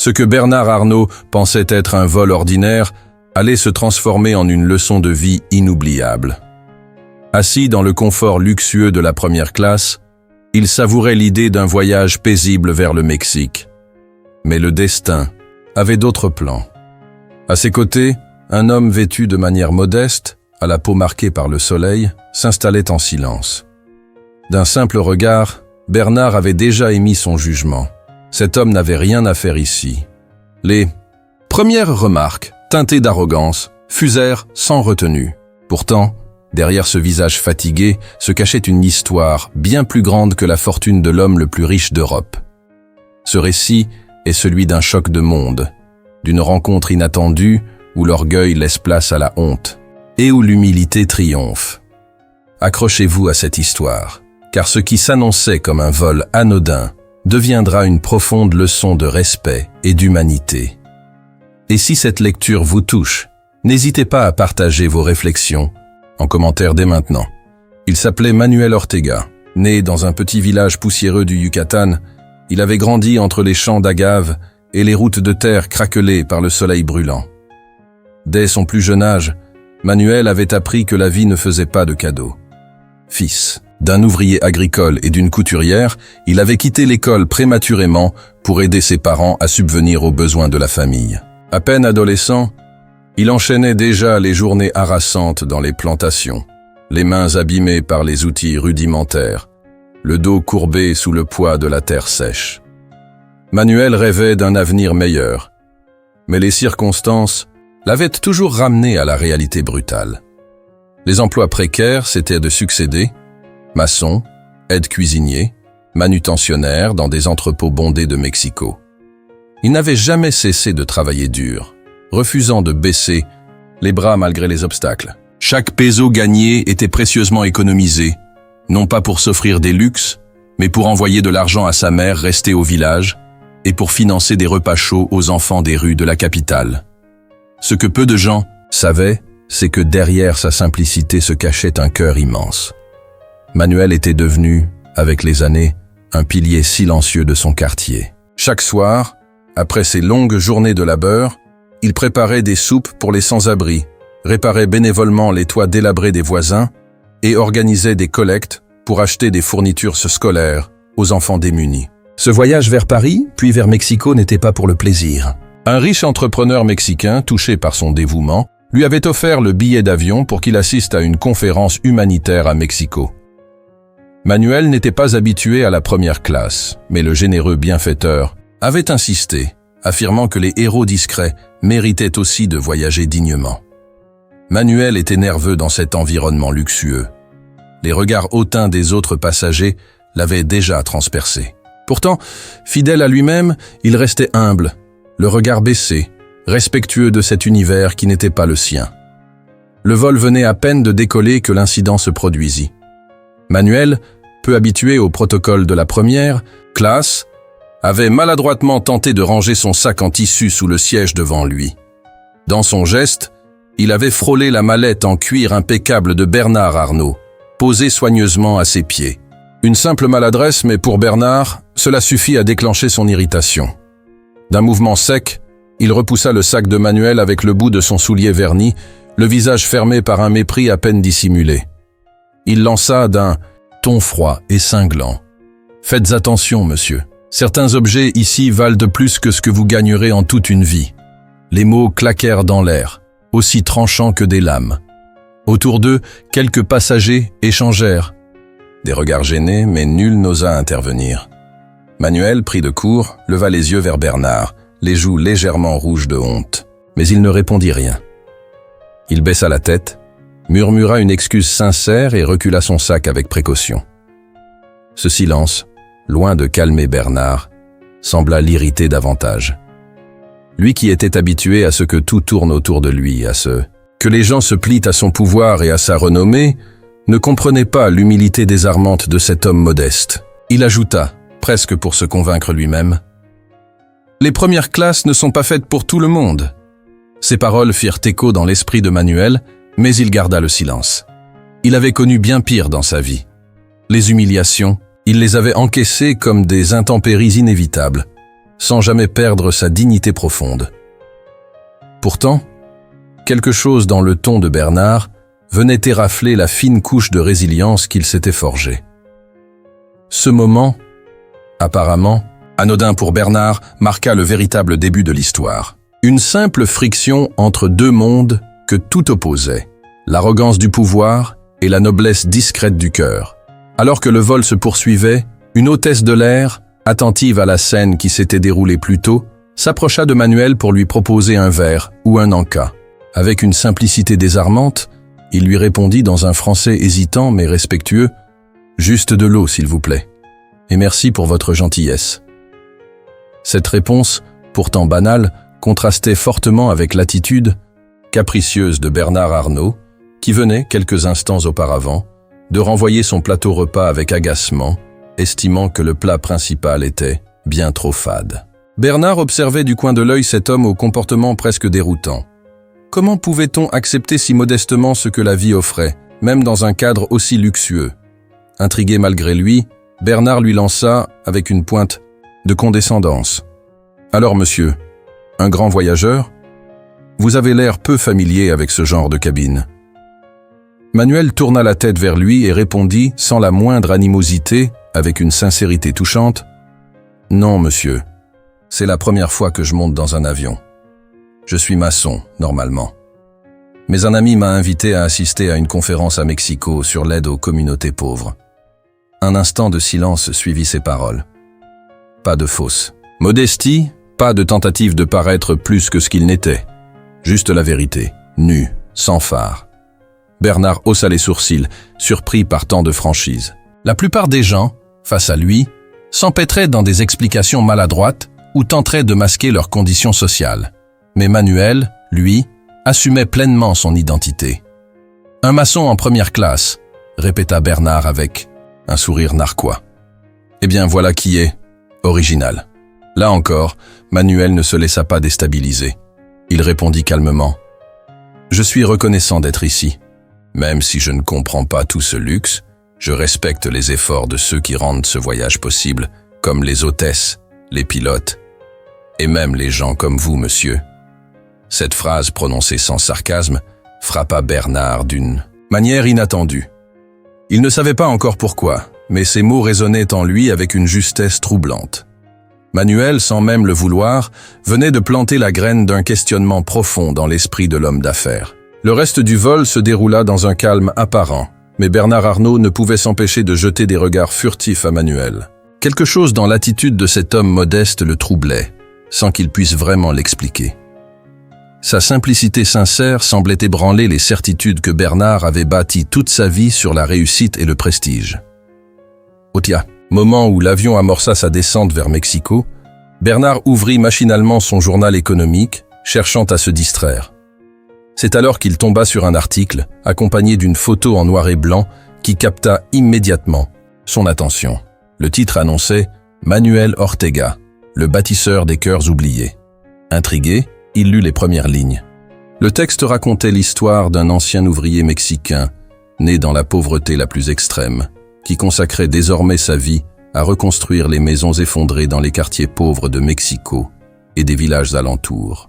Ce que Bernard Arnault pensait être un vol ordinaire allait se transformer en une leçon de vie inoubliable. Assis dans le confort luxueux de la première classe, il savourait l'idée d'un voyage paisible vers le Mexique. Mais le destin avait d'autres plans. À ses côtés, un homme vêtu de manière modeste, à la peau marquée par le soleil, s'installait en silence. D'un simple regard, Bernard avait déjà émis son jugement. Cet homme n'avait rien à faire ici. Les premières remarques, teintées d'arrogance, fusèrent sans retenue. Pourtant, derrière ce visage fatigué se cachait une histoire bien plus grande que la fortune de l'homme le plus riche d'Europe. Ce récit est celui d'un choc de monde, d'une rencontre inattendue où l'orgueil laisse place à la honte et où l'humilité triomphe. Accrochez-vous à cette histoire, car ce qui s'annonçait comme un vol anodin deviendra une profonde leçon de respect et d'humanité. Et si cette lecture vous touche, n'hésitez pas à partager vos réflexions en commentaire dès maintenant. Il s'appelait Manuel Ortega. Né dans un petit village poussiéreux du Yucatan, il avait grandi entre les champs d'agaves et les routes de terre craquelées par le soleil brûlant. Dès son plus jeune âge, Manuel avait appris que la vie ne faisait pas de cadeaux. Fils d'un ouvrier agricole et d'une couturière, il avait quitté l'école prématurément pour aider ses parents à subvenir aux besoins de la famille. À peine adolescent, il enchaînait déjà les journées harassantes dans les plantations, les mains abîmées par les outils rudimentaires, le dos courbé sous le poids de la terre sèche. Manuel rêvait d'un avenir meilleur, mais les circonstances l'avaient toujours ramené à la réalité brutale. Les emplois précaires s'étaient de succéder, maçon, aide-cuisinier, manutentionnaire dans des entrepôts bondés de Mexico. Il n'avait jamais cessé de travailler dur, refusant de baisser les bras malgré les obstacles. Chaque peso gagné était précieusement économisé, non pas pour s'offrir des luxes, mais pour envoyer de l'argent à sa mère restée au village et pour financer des repas chauds aux enfants des rues de la capitale. Ce que peu de gens savaient, c'est que derrière sa simplicité se cachait un cœur immense. Manuel était devenu, avec les années, un pilier silencieux de son quartier. Chaque soir, après ses longues journées de labeur, il préparait des soupes pour les sans-abri, réparait bénévolement les toits délabrés des voisins et organisait des collectes pour acheter des fournitures scolaires aux enfants démunis. Ce voyage vers Paris, puis vers Mexico, n'était pas pour le plaisir. Un riche entrepreneur mexicain, touché par son dévouement, lui avait offert le billet d'avion pour qu'il assiste à une conférence humanitaire à Mexico. Manuel n'était pas habitué à la première classe, mais le généreux bienfaiteur avait insisté, affirmant que les héros discrets méritaient aussi de voyager dignement. Manuel était nerveux dans cet environnement luxueux. Les regards hautains des autres passagers l'avaient déjà transpercé. Pourtant, fidèle à lui-même, il restait humble, le regard baissé, respectueux de cet univers qui n'était pas le sien. Le vol venait à peine de décoller que l'incident se produisit. Manuel, peu habitué au protocole de la première classe, avait maladroitement tenté de ranger son sac en tissu sous le siège devant lui. Dans son geste, il avait frôlé la mallette en cuir impeccable de Bernard Arnault, posée soigneusement à ses pieds. Une simple maladresse, mais pour Bernard, cela suffit à déclencher son irritation. D'un mouvement sec, il repoussa le sac de Manuel avec le bout de son soulier verni, le visage fermé par un mépris à peine dissimulé. Il lança d'un ton froid et cinglant. « Faites attention, monsieur. Certains objets ici valent de plus que ce que vous gagnerez en toute une vie. » Les mots claquèrent dans l'air, aussi tranchants que des lames. Autour d'eux, quelques passagers échangèrent. Des regards gênés, mais nul n'osa intervenir. Manuel, pris de court, leva les yeux vers Bernard, les joues légèrement rouges de honte. Mais il ne répondit rien. Il baissa la tête, murmura une excuse sincère et recula son sac avec précaution. Ce silence, loin de calmer Bernard, sembla l'irriter davantage. Lui qui était habitué à ce que tout tourne autour de lui, à ce que les gens se plient à son pouvoir et à sa renommée, ne comprenait pas l'humilité désarmante de cet homme modeste. Il ajouta, presque pour se convaincre lui-même, « Les premières classes ne sont pas faites pour tout le monde. » Ces paroles firent écho dans l'esprit de Manuel, mais il garda le silence. Il avait connu bien pire dans sa vie. Les humiliations, il les avait encaissées comme des intempéries inévitables. sans jamais perdre sa dignité profonde. Pourtant, quelque chose dans le ton de Bernard venait érafler la fine couche de résilience qu'il s'était forgée. Ce moment, apparemment, anodin pour Bernard, marqua le véritable début de l'histoire. Une simple friction entre deux mondes que tout opposait, l'arrogance du pouvoir et la noblesse discrète du cœur. Alors que le vol se poursuivait, une hôtesse de l'air, attentive à la scène qui s'était déroulée plus tôt, s'approcha de Manuel pour lui proposer un verre ou un encas. Avec une simplicité désarmante, il lui répondit dans un français hésitant mais respectueux « Juste de l'eau, s'il vous plaît. Et merci pour votre gentillesse. » Cette réponse, pourtant banale, contrastait fortement avec l'attitude capricieuse de Bernard Arnault, qui venait, quelques instants auparavant, de renvoyer son plateau repas avec agacement, estimant que le plat principal était bien trop fade. Bernard observait du coin de l'œil cet homme au comportement presque déroutant. Comment pouvait-on accepter si modestement ce que la vie offrait, même dans un cadre aussi luxueux? Intrigué malgré lui, Bernard lui lança, avec une pointe de condescendance. « Alors, monsieur, un grand voyageur? Vous avez l'air peu familier avec ce genre de cabine. » Manuel tourna la tête vers lui et répondit, sans la moindre animosité, avec une sincérité touchante, « Non, monsieur, c'est la première fois que je monte dans un avion. Je suis maçon, normalement. Mais un ami m'a invité à assister à une conférence à Mexico sur l'aide aux communautés pauvres. » Un instant de silence suivit ces paroles. Pas de fausse modestie, pas de tentative de paraître plus que ce qu'il n'était. Juste la vérité, nue, sans phare. Bernard haussa les sourcils, surpris par tant de franchise. La plupart des gens, face à lui, s'empêtraient dans des explications maladroites ou tenteraient de masquer leurs conditions sociales. Mais Manuel, lui, assumait pleinement son identité. « Un maçon en première classe », répéta Bernard avec un sourire narquois. « Eh bien, voilà qui est original. » Là encore, Manuel ne se laissa pas déstabiliser. Il répondit calmement. « Je suis reconnaissant d'être ici. Même si je ne comprends pas tout ce luxe, je respecte les efforts de ceux qui rendent ce voyage possible, comme les hôtesses, les pilotes, et même les gens comme vous, monsieur. » Cette phrase prononcée sans sarcasme frappa Bernard d'une manière inattendue. Il ne savait pas encore pourquoi, mais ces mots résonnaient en lui avec une justesse troublante. Manuel, sans même le vouloir, venait de planter la graine d'un questionnement profond dans l'esprit de l'homme d'affaires. Le reste du vol se déroula dans un calme apparent, mais Bernard Arnault ne pouvait s'empêcher de jeter des regards furtifs à Manuel. Quelque chose dans l'attitude de cet homme modeste le troublait, sans qu'il puisse vraiment l'expliquer. Sa simplicité sincère semblait ébranler les certitudes que Bernard avait bâties toute sa vie sur la réussite et le prestige. Otia, moment où l'avion amorça sa descente vers Mexico, Bernard ouvrit machinalement son journal économique, cherchant à se distraire. C'est alors qu'il tomba sur un article, accompagné d'une photo en noir et blanc, qui capta immédiatement son attention. Le titre annonçait « Manuel Ortega, le bâtisseur des cœurs oubliés ». Intrigué, il lut les premières lignes. Le texte racontait l'histoire d'un ancien ouvrier mexicain, né dans la pauvreté la plus extrême, qui consacrait désormais sa vie à reconstruire les maisons effondrées dans les quartiers pauvres de Mexico et des villages alentours.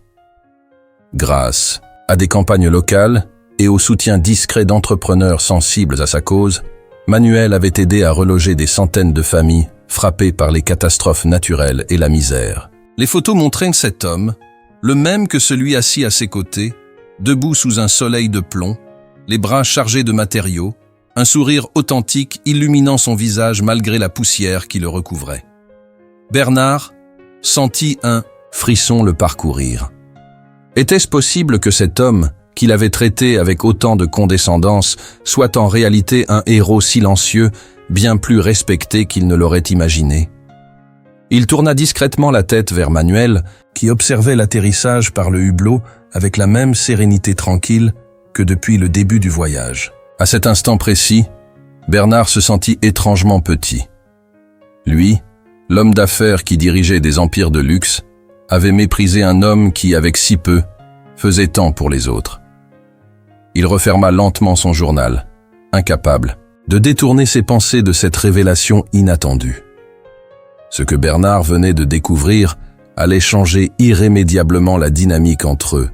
Grâce à des campagnes locales et au soutien discret d'entrepreneurs sensibles à sa cause, Manuel avait aidé à reloger des centaines de familles frappées par les catastrophes naturelles et la misère. Les photos montraient cet homme, le même que celui assis à ses côtés, debout sous un soleil de plomb, les bras chargés de matériaux, un sourire authentique illuminant son visage malgré la poussière qui le recouvrait. Bernard sentit un frisson le parcourir. Était-ce possible que cet homme, qu'il avait traité avec autant de condescendance, soit en réalité un héros silencieux, bien plus respecté qu'il ne l'aurait imaginé? Il tourna discrètement la tête vers Manuel, qui observait l'atterrissage par le hublot avec la même sérénité tranquille que depuis le début du voyage. À cet instant précis, Bernard se sentit étrangement petit. Lui, l'homme d'affaires qui dirigeait des empires de luxe, avait méprisé un homme qui, avec si peu, faisait tant pour les autres. Il referma lentement son journal, incapable de détourner ses pensées de cette révélation inattendue. Ce que Bernard venait de découvrir allait changer irrémédiablement la dynamique entre eux,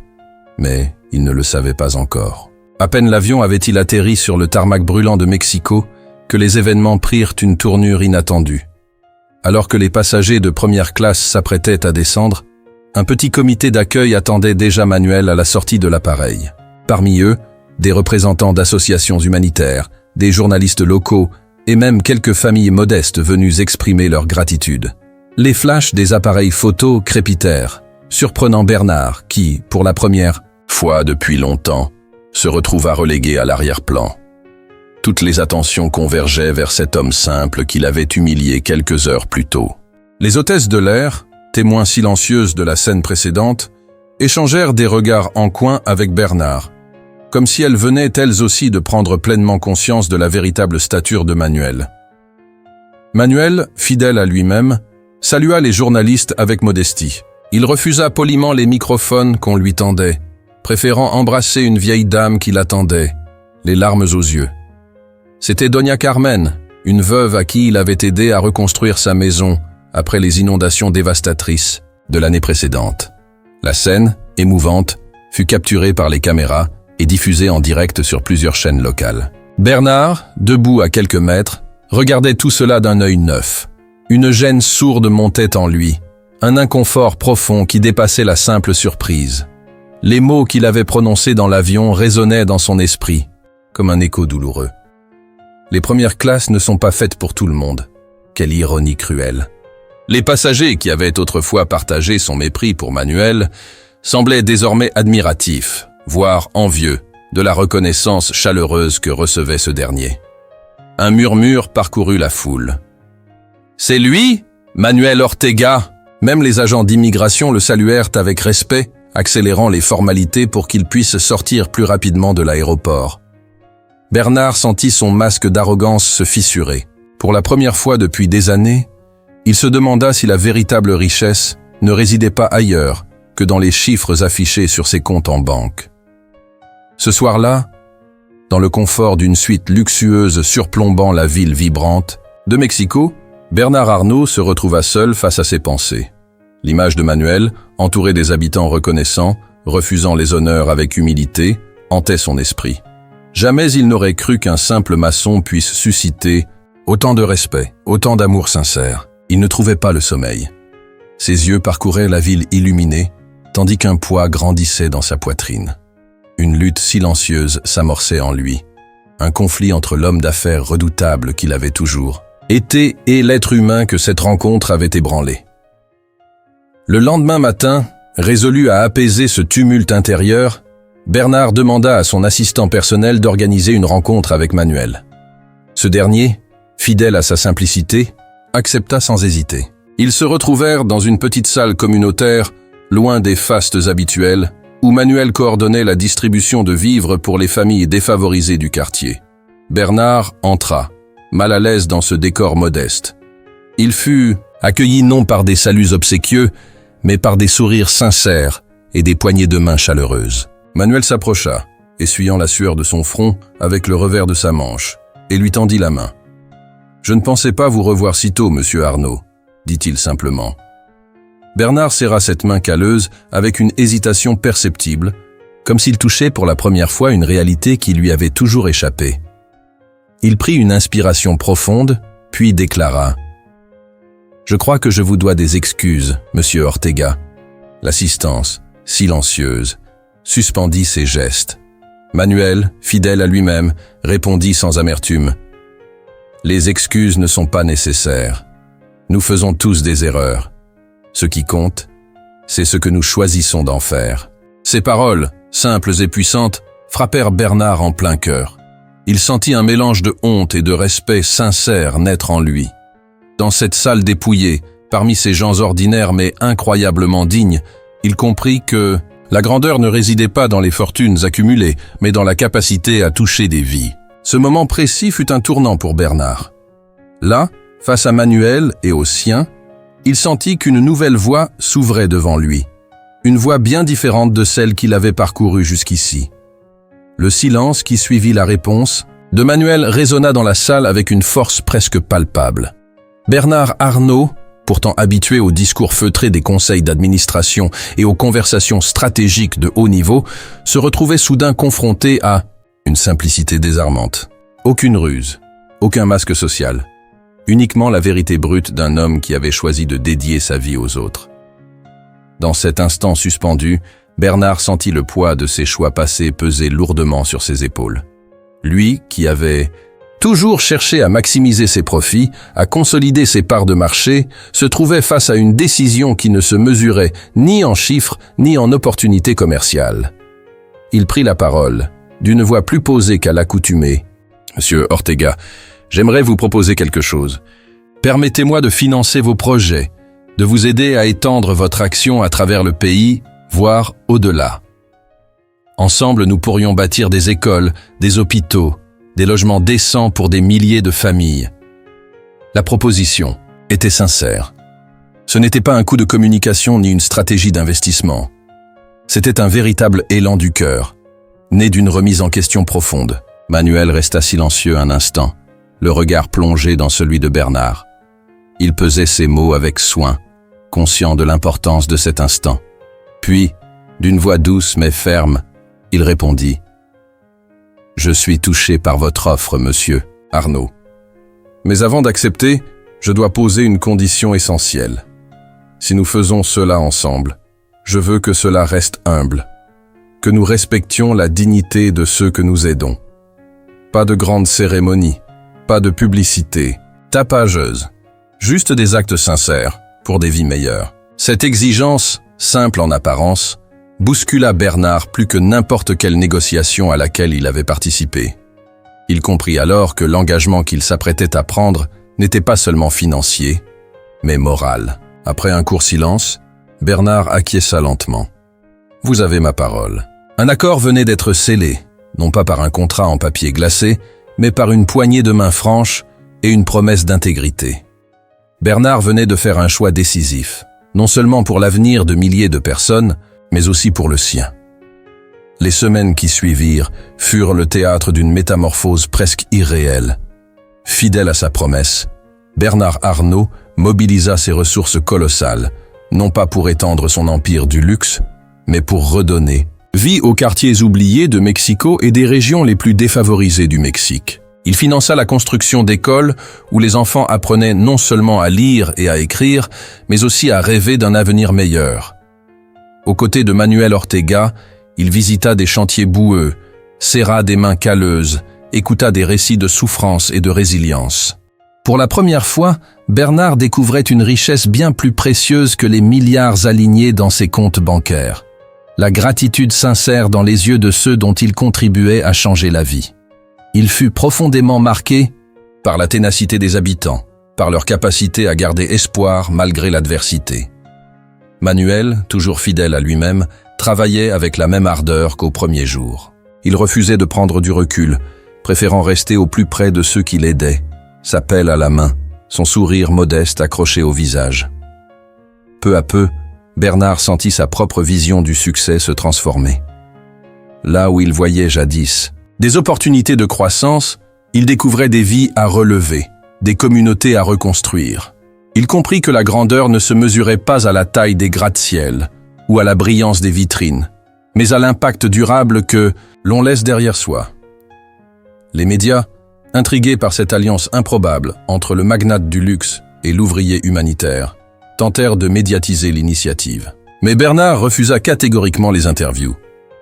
mais ils ne le savaient pas encore. À peine l'avion avait-il atterri sur le tarmac brûlant de Mexico que les événements prirent une tournure inattendue. Alors que les passagers de première classe s'apprêtaient à descendre, un petit comité d'accueil attendait déjà Manuel à la sortie de l'appareil. Parmi eux, des représentants d'associations humanitaires, des journalistes locaux et même quelques familles modestes venues exprimer leur gratitude. Les flashs des appareils photo crépitèrent, surprenant Bernard qui, pour la première fois depuis longtemps, se retrouva relégué à l'arrière-plan. Toutes les attentions convergeaient vers cet homme simple qui l'avait humilié quelques heures plus tôt. Les hôtesses de l'air, témoins silencieuses de la scène précédente, échangèrent des regards en coin avec Bernard, comme si elles venaient elles aussi de prendre pleinement conscience de la véritable stature de Manuel. Manuel, fidèle à lui-même, salua les journalistes avec modestie. Il refusa poliment les microphones qu'on lui tendait, préférant embrasser une vieille dame qui l'attendait, les larmes aux yeux. C'était Doña Carmen, une veuve à qui il avait aidé à reconstruire sa maison après les inondations dévastatrices de l'année précédente. La scène, émouvante, fut capturée par les caméras et diffusée en direct sur plusieurs chaînes locales. Bernard, debout à quelques mètres, regardait tout cela d'un œil neuf. Une gêne sourde montait en lui, un inconfort profond qui dépassait la simple surprise. Les mots qu'il avait prononcés dans l'avion résonnaient dans son esprit, comme un écho douloureux. Les premières classes ne sont pas faites pour tout le monde. Quelle ironie cruelle. Les passagers qui avaient autrefois partagé son mépris pour Manuel semblaient désormais admiratifs, voire envieux, de la reconnaissance chaleureuse que recevait ce dernier. Un murmure parcourut la foule. « C'est lui, Manuel Ortega !» Même les agents d'immigration le saluèrent avec respect, accélérant les formalités pour qu'il puisse sortir plus rapidement de l'aéroport. Bernard sentit son masque d'arrogance se fissurer. Pour la première fois depuis des années, il se demanda si la véritable richesse ne résidait pas ailleurs que dans les chiffres affichés sur ses comptes en banque. Ce soir-là, dans le confort d'une suite luxueuse surplombant la ville vibrante de Mexico, Bernard Arnault se retrouva seul face à ses pensées. L'image de Manuel, entouré des habitants reconnaissants, refusant les honneurs avec humilité, hantait son esprit. Jamais il n'aurait cru qu'un simple maçon puisse susciter autant de respect, autant d'amour sincère. Il ne trouvait pas le sommeil. Ses yeux parcouraient la ville illuminée, tandis qu'un poids grandissait dans sa poitrine. Une lutte silencieuse s'amorçait en lui. Un conflit entre l'homme d'affaires redoutable qu'il avait toujours été et l'être humain que cette rencontre avait ébranlé. Le lendemain matin, résolu à apaiser ce tumulte intérieur, Bernard demanda à son assistant personnel d'organiser une rencontre avec Manuel. Ce dernier, fidèle à sa simplicité, accepta sans hésiter. Ils se retrouvèrent dans une petite salle communautaire, loin des fastes habituels, où Manuel coordonnait la distribution de vivres pour les familles défavorisées du quartier. Bernard entra, mal à l'aise dans ce décor modeste. Il fut accueilli non par des saluts obséquieux, mais par des sourires sincères et des poignées de main chaleureuses. Manuel s'approcha, essuyant la sueur de son front avec le revers de sa manche, et lui tendit la main. « Je ne pensais pas vous revoir si tôt, monsieur Arnault », dit-il simplement. Bernard serra cette main calleuse avec une hésitation perceptible, comme s'il touchait pour la première fois une réalité qui lui avait toujours échappé. Il prit une inspiration profonde, puis déclara « Je crois que je vous dois des excuses, monsieur Ortega. » L'assistance, silencieuse, suspendit ses gestes. Manuel, fidèle à lui-même, répondit sans amertume « Les excuses ne sont pas nécessaires. Nous faisons tous des erreurs. Ce qui compte, c'est ce que nous choisissons d'en faire. » Ces paroles, simples et puissantes, frappèrent Bernard en plein cœur. Il sentit un mélange de honte et de respect sincère naître en lui. Dans cette salle dépouillée, parmi ces gens ordinaires mais incroyablement dignes, il comprit que la grandeur ne résidait pas dans les fortunes accumulées, mais dans la capacité à toucher des vies. Ce moment précis fut un tournant pour Bernard. Là, face à Manuel et aux siens, il sentit qu'une nouvelle voie s'ouvrait devant lui. Une voie bien différente de celle qu'il avait parcourue jusqu'ici. Le silence qui suivit la réponse de Manuel résonna dans la salle avec une force presque palpable. Bernard Arnault pourtant habitué aux discours feutrés des conseils d'administration et aux conversations stratégiques de haut niveau, se retrouvait soudain confronté à une simplicité désarmante. Aucune ruse, aucun masque social, uniquement la vérité brute d'un homme qui avait choisi de dédier sa vie aux autres. Dans cet instant suspendu, Bernard sentit le poids de ses choix passés peser lourdement sur ses épaules. Lui, qui avait toujours cherché à maximiser ses profits, à consolider ses parts de marché, se trouvait face à une décision qui ne se mesurait ni en chiffres ni en opportunités commerciales. Il prit la parole, d'une voix plus posée qu'à l'accoutumée. « Monsieur Ortega, j'aimerais vous proposer quelque chose. Permettez-moi de financer vos projets, de vous aider à étendre votre action à travers le pays, voire au-delà. Ensemble, nous pourrions bâtir des écoles, des hôpitaux, des logements décents pour des milliers de familles. » La proposition était sincère. Ce n'était pas un coup de communication ni une stratégie d'investissement. C'était un véritable élan du cœur, né d'une remise en question profonde. Manuel resta silencieux un instant, le regard plongé dans celui de Bernard. Il pesait ses mots avec soin, conscient de l'importance de cet instant. Puis, d'une voix douce mais ferme, il répondit « Je suis touché par votre offre, monsieur Arnaud. Mais avant d'accepter, je dois poser une condition essentielle. Si nous faisons cela ensemble, je veux que cela reste humble, que nous respections la dignité de ceux que nous aidons. Pas de grandes cérémonies, pas de publicité tapageuse, juste des actes sincères pour des vies meilleures. » Cette exigence, simple en apparence, bouscula Bernard plus que n'importe quelle négociation à laquelle il avait participé. Il comprit alors que l'engagement qu'il s'apprêtait à prendre n'était pas seulement financier, mais moral. Après un court silence, Bernard acquiesça lentement. « Vous avez ma parole. » Un accord venait d'être scellé, non pas par un contrat en papier glacé, mais par une poignée de main franche et une promesse d'intégrité. Bernard venait de faire un choix décisif, non seulement pour l'avenir de milliers de personnes, mais aussi pour le sien. Les semaines qui suivirent furent le théâtre d'une métamorphose presque irréelle. Fidèle à sa promesse, Bernard Arnault mobilisa ses ressources colossales, non pas pour étendre son empire du luxe, mais pour redonner vie aux quartiers oubliés de Mexico et des régions les plus défavorisées du Mexique. Il finança la construction d'écoles où les enfants apprenaient non seulement à lire et à écrire, mais aussi à rêver d'un avenir meilleur. Aux côtés de Manuel Ortega, il visita des chantiers boueux, serra des mains calleuses, écouta des récits de souffrance et de résilience. Pour la première fois, Bernard découvrait une richesse bien plus précieuse que les milliards alignés dans ses comptes bancaires. La gratitude sincère dans les yeux de ceux dont il contribuait à changer la vie. Il fut profondément marqué par la ténacité des habitants, par leur capacité à garder espoir malgré l'adversité. Manuel, toujours fidèle à lui-même, travaillait avec la même ardeur qu'au premier jour. Il refusait de prendre du recul, préférant rester au plus près de ceux qui l'aidaient, sa pelle à la main, son sourire modeste accroché au visage. Peu à peu, Bernard sentit sa propre vision du succès se transformer. Là où il voyait jadis des opportunités de croissance, il découvrait des vies à relever, des communautés à reconstruire. Il comprit que la grandeur ne se mesurait pas à la taille des gratte-ciel ou à la brillance des vitrines, mais à l'impact durable que l'on laisse derrière soi. Les médias, intrigués par cette alliance improbable entre le magnate du luxe et l'ouvrier humanitaire, tentèrent de médiatiser l'initiative. Mais Bernard refusa catégoriquement les interviews.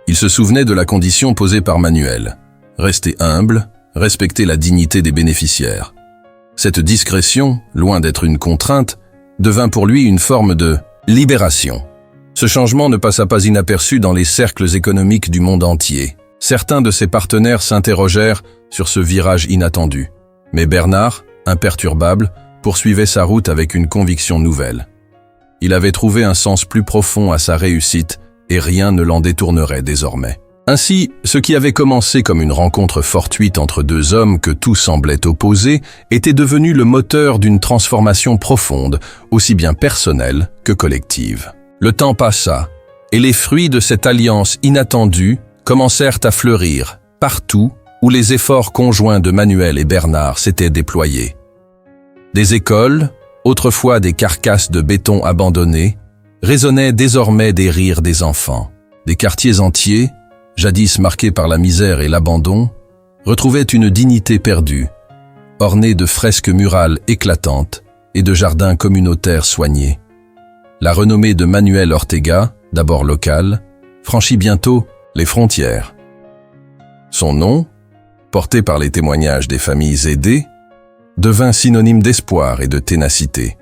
Il se souvenait de la condition posée par Manuel. Rester humble, respecter la dignité des bénéficiaires. Cette discrétion, loin d'être une contrainte, devint pour lui une forme de libération. Ce changement ne passa pas inaperçu dans les cercles économiques du monde entier. Certains de ses partenaires s'interrogèrent sur ce virage inattendu. Mais Bernard, imperturbable, poursuivait sa route avec une conviction nouvelle. Il avait trouvé un sens plus profond à sa réussite et rien ne l'en détournerait désormais. Ainsi, ce qui avait commencé comme une rencontre fortuite entre deux hommes que tout semblait opposer était devenu le moteur d'une transformation profonde, aussi bien personnelle que collective. Le temps passa, et les fruits de cette alliance inattendue commencèrent à fleurir partout où les efforts conjoints de Manuel et Bernard s'étaient déployés. Des écoles, autrefois des carcasses de béton abandonnées, résonnaient désormais des rires des enfants. Des quartiers entiers, jadis marqués par la misère et l'abandon, retrouvaient une dignité perdue, ornés de fresques murales éclatantes et de jardins communautaires soignés. La renommée de Manuel Ortega, d'abord locale, franchit bientôt les frontières. Son nom, porté par les témoignages des familles aidées, devint synonyme d'espoir et de ténacité.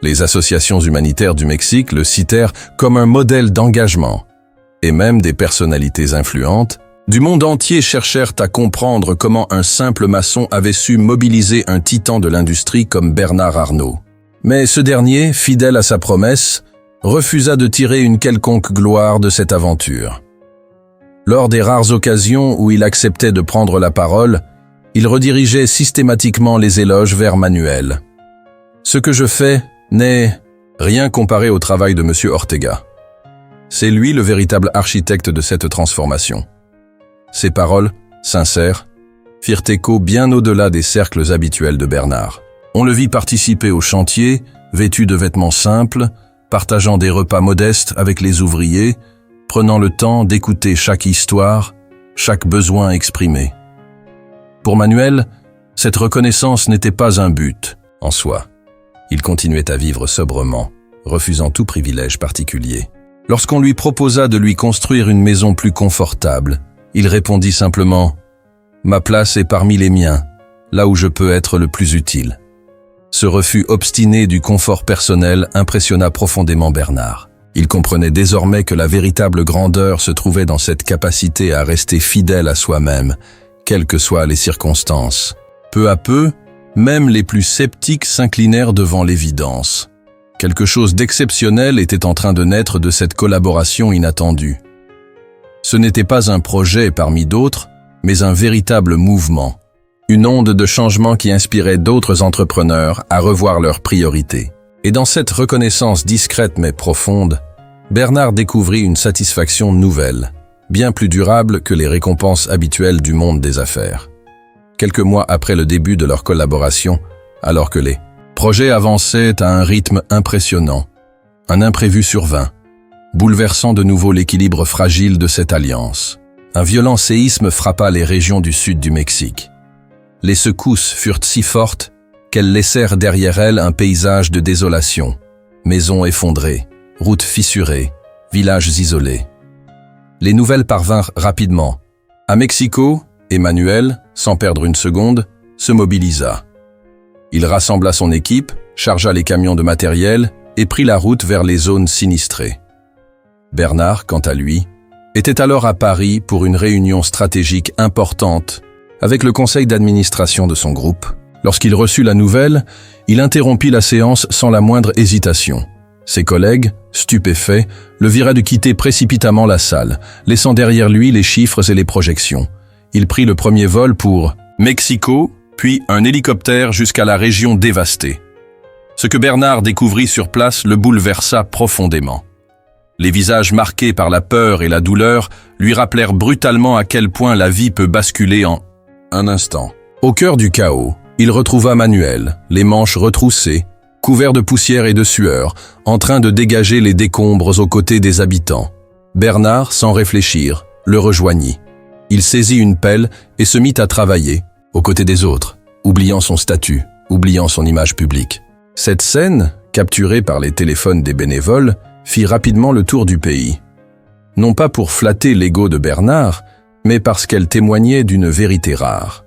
Les associations humanitaires du Mexique le citèrent comme un modèle d'engagement, et même des personnalités influentes du monde entier cherchèrent à comprendre comment un simple maçon avait su mobiliser un titan de l'industrie comme Bernard Arnault. Mais ce dernier, fidèle à sa promesse, refusa de tirer une quelconque gloire de cette aventure. Lors des rares occasions où il acceptait de prendre la parole, il redirigeait systématiquement les éloges vers Manuel. Ce que je fais n'est rien comparé au travail de M. Ortega. C'est lui le véritable architecte de cette transformation. Ses paroles, sincères, firent écho bien au-delà des cercles habituels de Bernard. On le vit participer au chantier, vêtu de vêtements simples, partageant des repas modestes avec les ouvriers, prenant le temps d'écouter chaque histoire, chaque besoin exprimé. Pour Manuel, cette reconnaissance n'était pas un but en soi. Il continuait à vivre sobrement, refusant tout privilège particulier. Lorsqu'on lui proposa de lui construire une maison plus confortable, il répondit simplement « Ma place est parmi les miens, là où je peux être le plus utile ». Ce refus obstiné du confort personnel impressionna profondément Bernard. Il comprenait désormais que la véritable grandeur se trouvait dans cette capacité à rester fidèle à soi-même, quelles que soient les circonstances. Peu à peu, même les plus sceptiques s'inclinèrent devant l'évidence. Quelque chose d'exceptionnel était en train de naître de cette collaboration inattendue. Ce n'était pas un projet parmi d'autres, mais un véritable mouvement. Une onde de changement qui inspirait d'autres entrepreneurs à revoir leurs priorités. Et dans cette reconnaissance discrète mais profonde, Bernard découvrit une satisfaction nouvelle, bien plus durable que les récompenses habituelles du monde des affaires. Quelques mois après le début de leur collaboration, alors que les projets avançaient à un rythme impressionnant, un imprévu survint, bouleversant de nouveau l'équilibre fragile de cette alliance. Un violent séisme frappa les régions du sud du Mexique. Les secousses furent si fortes qu'elles laissèrent derrière elles un paysage de désolation, maisons effondrées, routes fissurées, villages isolés. Les nouvelles parvinrent rapidement. À Mexico, Emmanuel, sans perdre une seconde, se mobilisa. Il rassembla son équipe, chargea les camions de matériel et prit la route vers les zones sinistrées. Bernard, quant à lui, était alors à Paris pour une réunion stratégique importante avec le conseil d'administration de son groupe. Lorsqu'il reçut la nouvelle, il interrompit la séance sans la moindre hésitation. Ses collègues, stupéfaits, le viraient de quitter précipitamment la salle, laissant derrière lui les chiffres et les projections. Il prit le premier vol pour Mexico, puis un hélicoptère jusqu'à la région dévastée. Ce que Bernard découvrit sur place le bouleversa profondément. Les visages marqués par la peur et la douleur lui rappelèrent brutalement à quel point la vie peut basculer en un instant. Au cœur du chaos, il retrouva Manuel, les manches retroussées, couvert de poussière et de sueur, en train de dégager les décombres aux côtés des habitants. Bernard, sans réfléchir, le rejoignit. Il saisit une pelle et se mit à travailler, aux côtés des autres, oubliant son statut, oubliant son image publique. Cette scène, capturée par les téléphones des bénévoles, fit rapidement le tour du pays. Non pas pour flatter l'ego de Bernard, mais parce qu'elle témoignait d'une vérité rare.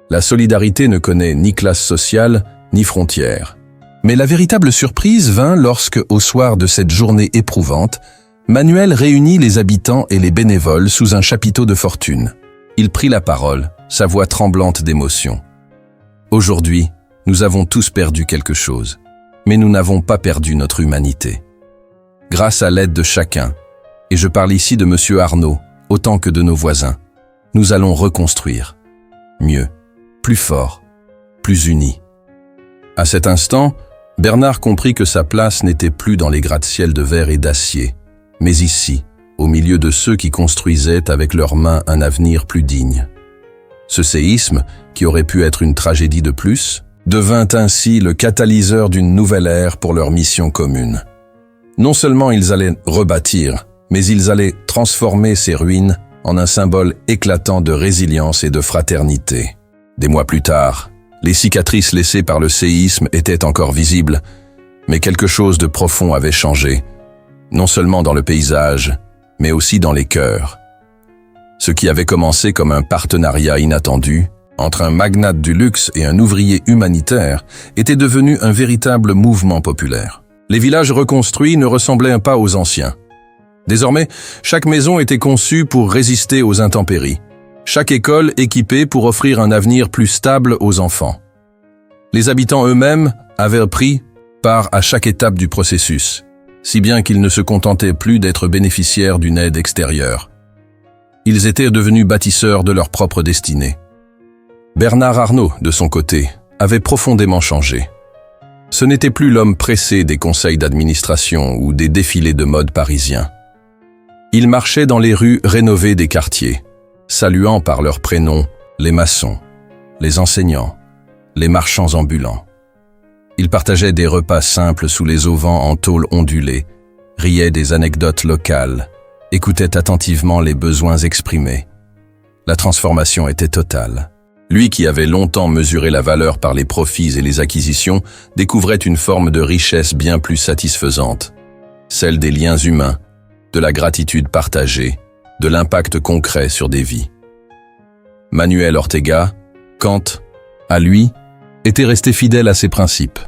La solidarité ne connaît ni classe sociale, ni frontières. Mais la véritable surprise vint lorsque, au soir de cette journée éprouvante, Manuel réunit les habitants et les bénévoles sous un chapiteau de fortune. Il prit la parole, sa voix tremblante d'émotion. « Aujourd'hui, nous avons tous perdu quelque chose, mais nous n'avons pas perdu notre humanité. Grâce à l'aide de chacun, et je parle ici de M. Arnault, autant que de nos voisins, nous allons reconstruire. Mieux, plus fort, plus unis. » À cet instant, Bernard comprit que sa place n'était plus dans les gratte-ciel de verre et d'acier, mais ici, au milieu de ceux qui construisaient avec leurs mains un avenir plus digne. Ce séisme, qui aurait pu être une tragédie de plus, devint ainsi le catalyseur d'une nouvelle ère pour leur mission commune. Non seulement ils allaient rebâtir, mais ils allaient transformer ces ruines en un symbole éclatant de résilience et de fraternité. Des mois plus tard, les cicatrices laissées par le séisme étaient encore visibles, mais quelque chose de profond avait changé, non seulement dans le paysage, mais aussi dans les cœurs. Ce qui avait commencé comme un partenariat inattendu entre un magnate du luxe et un ouvrier humanitaire était devenu un véritable mouvement populaire. Les villages reconstruits ne ressemblaient pas aux anciens. Désormais, chaque maison était conçue pour résister aux intempéries. Chaque école équipée pour offrir un avenir plus stable aux enfants. Les habitants eux-mêmes avaient pris part à chaque étape du processus, si bien qu'ils ne se contentaient plus d'être bénéficiaires d'une aide extérieure. Ils étaient devenus bâtisseurs de leur propre destinée. Bernard Arnault, de son côté, avait profondément changé. Ce n'était plus l'homme pressé des conseils d'administration ou des défilés de mode parisiens. Il marchait dans les rues rénovées des quartiers, saluant par leurs prénoms les maçons, les enseignants, les marchands ambulants. Il partageait des repas simples sous les auvents en tôle ondulée, riait des anecdotes locales, écoutait attentivement les besoins exprimés. La transformation était totale. Lui qui avait longtemps mesuré la valeur par les profits et les acquisitions, découvrait une forme de richesse bien plus satisfaisante, celle des liens humains, de la gratitude partagée, de l'impact concret sur des vies. Manuel Ortega, quant à lui, était resté fidèle à ses principes.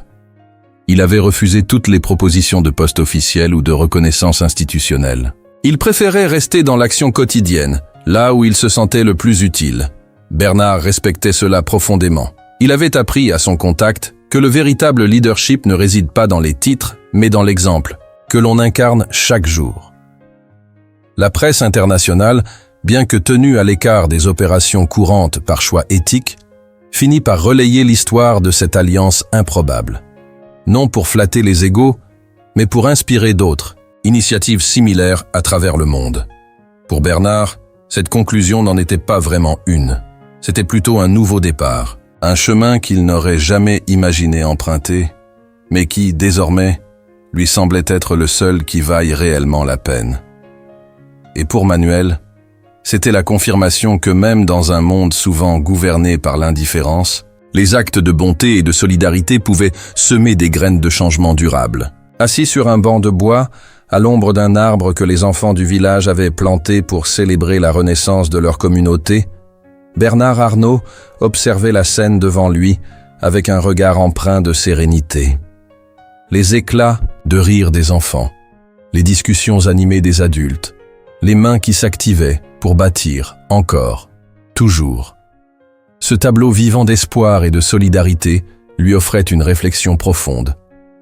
Il avait refusé toutes les propositions de poste officiel ou de reconnaissance institutionnelle. Il préférait rester dans l'action quotidienne, là où il se sentait le plus utile. Bernard respectait cela profondément. Il avait appris à son contact que le véritable leadership ne réside pas dans les titres, mais dans l'exemple, que l'on incarne chaque jour. La presse internationale, bien que tenue à l'écart des opérations courantes par choix éthique, finit par relayer l'histoire de cette alliance improbable. Non pour flatter les égos, mais pour inspirer d'autres, initiatives similaires à travers le monde. Pour Bernard, cette conclusion n'en était pas vraiment une. C'était plutôt un nouveau départ, un chemin qu'il n'aurait jamais imaginé emprunter, mais qui, désormais, lui semblait être le seul qui vaille réellement la peine. Et pour Manuel, c'était la confirmation que même dans un monde souvent gouverné par l'indifférence, les actes de bonté et de solidarité pouvaient semer des graines de changement durable. Assis sur un banc de bois, à l'ombre d'un arbre que les enfants du village avaient planté pour célébrer la renaissance de leur communauté, Bernard Arnault observait la scène devant lui avec un regard empreint de sérénité. Les éclats de rire des enfants, les discussions animées des adultes, les mains qui s'activaient pour bâtir, encore, toujours. Ce tableau vivant d'espoir et de solidarité lui offrait une réflexion profonde,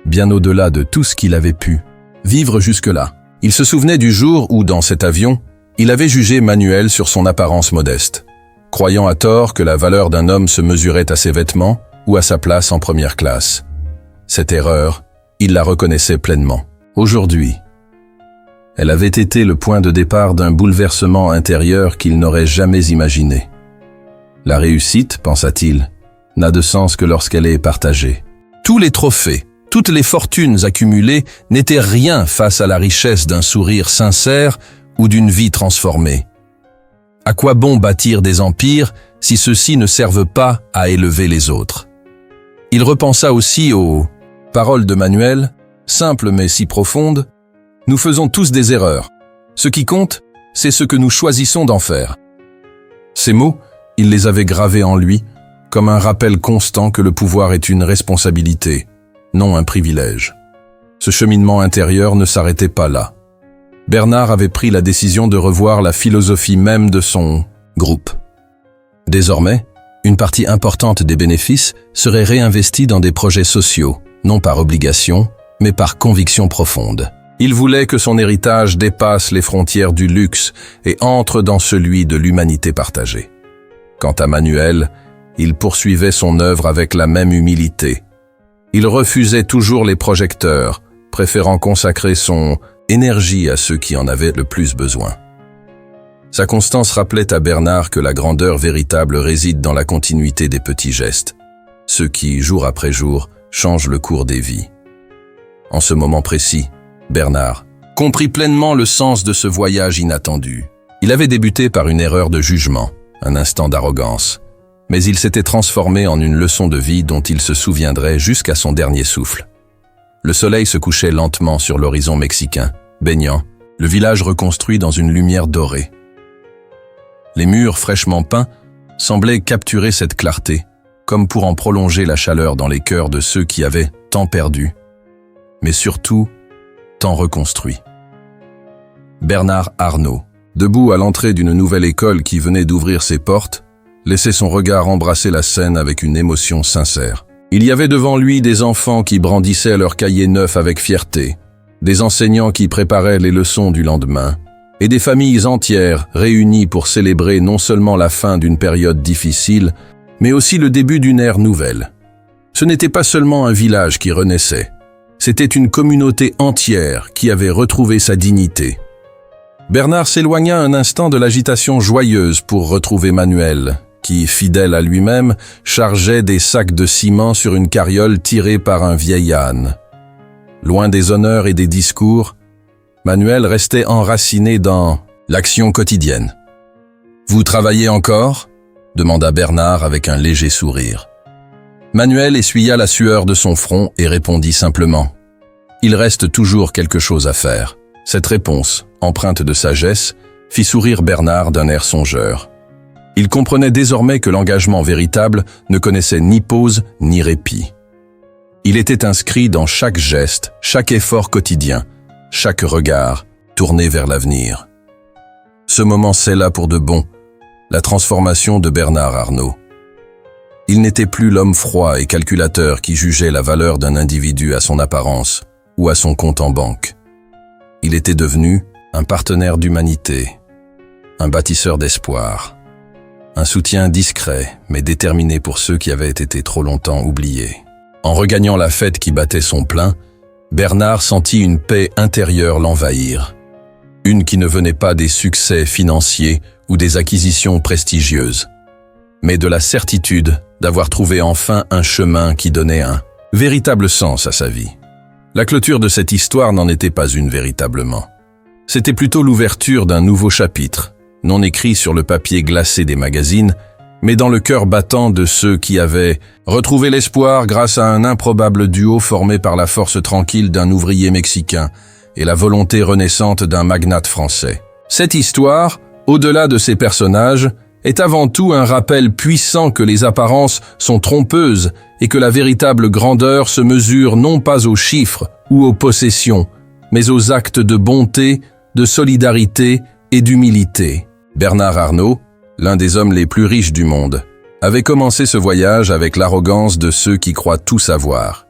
bien au-delà de tout ce qu'il avait pu vivre jusque-là. Il se souvenait du jour où, dans cet avion, il avait jugé Manuel sur son apparence modeste, croyant à tort que la valeur d'un homme se mesurait à ses vêtements ou à sa place en première classe. Cette erreur, il la reconnaissait pleinement. Aujourd'hui, elle avait été le point de départ d'un bouleversement intérieur qu'il n'aurait jamais imaginé. La réussite, pensa-t-il, n'a de sens que lorsqu'elle est partagée. Tous les trophées, toutes les fortunes accumulées n'étaient rien face à la richesse d'un sourire sincère ou d'une vie transformée. À quoi bon bâtir des empires si ceux-ci ne servent pas à élever les autres? Il repensa aussi aux paroles de Manuel, simples mais si profondes. Nous faisons tous des erreurs. Ce qui compte, c'est ce que nous choisissons d'en faire. Ces mots, il les avait gravés en lui, comme un rappel constant que le pouvoir est une responsabilité, non un privilège. Ce cheminement intérieur ne s'arrêtait pas là. Bernard avait pris la décision de revoir la philosophie même de son groupe. Désormais, une partie importante des bénéfices serait réinvestie dans des projets sociaux, non par obligation, mais par conviction profonde. Il voulait que son héritage dépasse les frontières du luxe et entre dans celui de l'humanité partagée. Quant à Manuel, il poursuivait son œuvre avec la même humilité. Il refusait toujours les projecteurs, préférant consacrer son énergie à ceux qui en avaient le plus besoin. Sa constance rappelait à Bernard que la grandeur véritable réside dans la continuité des petits gestes. ceux qui, jour après jour, changent le cours des vies. En ce moment précis, Bernard comprit pleinement le sens de ce voyage inattendu. Il avait débuté par une erreur de jugement, un instant d'arrogance, mais il s'était transformé en une leçon de vie dont il se souviendrait jusqu'à son dernier souffle. Le soleil se couchait lentement sur l'horizon mexicain, baignant le village reconstruit dans une lumière dorée. Les murs fraîchement peints semblaient capturer cette clarté, comme pour en prolonger la chaleur dans les cœurs de ceux qui avaient tant perdu, mais surtout tant reconstruit. Bernard Arnault, debout à l'entrée d'une nouvelle école qui venait d'ouvrir ses portes, laissait son regard embrasser la scène avec une émotion sincère. Il y avait devant lui des enfants qui brandissaient leurs cahiers neufs avec fierté, des enseignants qui préparaient les leçons du lendemain, et des familles entières réunies pour célébrer non seulement la fin d'une période difficile, mais aussi le début d'une ère nouvelle. Ce n'était pas seulement un village qui renaissait, c'était une communauté entière qui avait retrouvé sa dignité. Bernard s'éloigna un instant de l'agitation joyeuse pour retrouver Manuel, qui, fidèle à lui-même, chargeait des sacs de ciment sur une carriole tirée par un vieil âne. Loin des honneurs et des discours, Manuel restait enraciné dans l'action quotidienne. « Vous travaillez encore ?» demanda Bernard avec un léger sourire. Manuel essuya la sueur de son front et répondit simplement « Il reste toujours quelque chose à faire. » Cette réponse, empreinte de sagesse, fit sourire Bernard d'un air songeur. Il comprenait désormais que l'engagement véritable ne connaissait ni pause ni répit. Il était inscrit dans chaque geste, chaque effort quotidien, chaque regard tourné vers l'avenir. Ce moment scella pour de bon la transformation de Bernard Arnault. Il n'était plus l'homme froid et calculateur qui jugeait la valeur d'un individu à son apparence ou à son compte en banque. Il était devenu un partenaire d'humanité, un bâtisseur d'espoir, un soutien discret mais déterminé pour ceux qui avaient été trop longtemps oubliés. En regagnant la fête qui battait son plein, Bernard sentit une paix intérieure l'envahir. Une qui ne venait pas des succès financiers ou des acquisitions prestigieuses, mais de la certitude d'avoir trouvé enfin un chemin qui donnait un véritable sens à sa vie. La clôture de cette histoire n'en était pas une véritablement. C'était plutôt l'ouverture d'un nouveau chapitre, non écrit sur le papier glacé des magazines, mais dans le cœur battant de ceux qui avaient retrouvé l'espoir grâce à un improbable duo formé par la force tranquille d'un ouvrier mexicain et la volonté renaissante d'un magnate français. Cette histoire, au-delà de ses personnages, est avant tout un rappel puissant que les apparences sont trompeuses et que la véritable grandeur se mesure non pas aux chiffres ou aux possessions, mais aux actes de bonté, de solidarité et d'humilité. Bernard Arnault, l'un des hommes les plus riches du monde, avait commencé ce voyage avec l'arrogance de ceux qui croient tout savoir.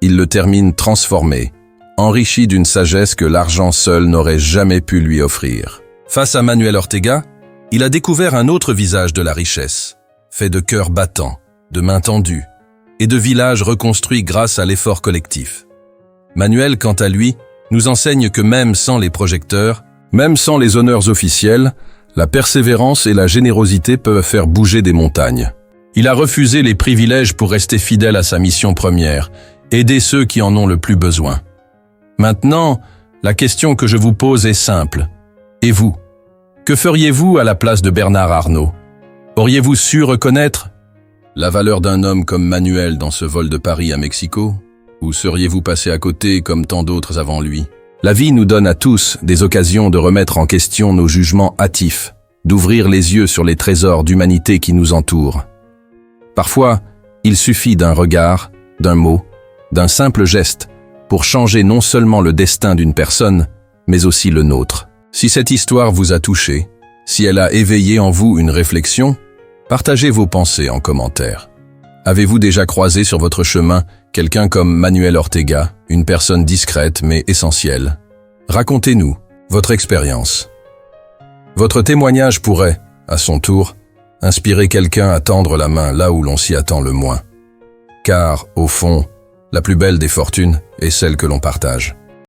Il le termine transformé, enrichi d'une sagesse que l'argent seul n'aurait jamais pu lui offrir. Face à Manuel Ortega, il a découvert un autre visage de la richesse, fait de cœurs battants, de mains tendues et de villages reconstruits grâce à l'effort collectif. Manuel, quant à lui, nous enseigne que même sans les projecteurs, même sans les honneurs officiels, la persévérance et la générosité peuvent faire bouger des montagnes. Il a refusé les privilèges pour rester fidèle à sa mission première, aider ceux qui en ont le plus besoin. Maintenant, la question que je vous pose est simple. Et vous? Que feriez-vous à la place de Bernard Arnault? Auriez-vous su reconnaître la valeur d'un homme comme Manuel dans ce vol de Paris à Mexico? Ou seriez-vous passé à côté comme tant d'autres avant lui? La vie nous donne à tous des occasions de remettre en question nos jugements hâtifs, d'ouvrir les yeux sur les trésors d'humanité qui nous entourent. Parfois, il suffit d'un regard, d'un mot, d'un simple geste pour changer non seulement le destin d'une personne, mais aussi le nôtre. Si cette histoire vous a touché, si elle a éveillé en vous une réflexion, partagez vos pensées en commentaire. Avez-vous déjà croisé sur votre chemin quelqu'un comme Manuel Ortega, une personne discrète mais essentielle? Racontez-nous votre expérience. Votre témoignage pourrait, à son tour, inspirer quelqu'un à tendre la main là où l'on s'y attend le moins. Car, au fond, la plus belle des fortunes est celle que l'on partage.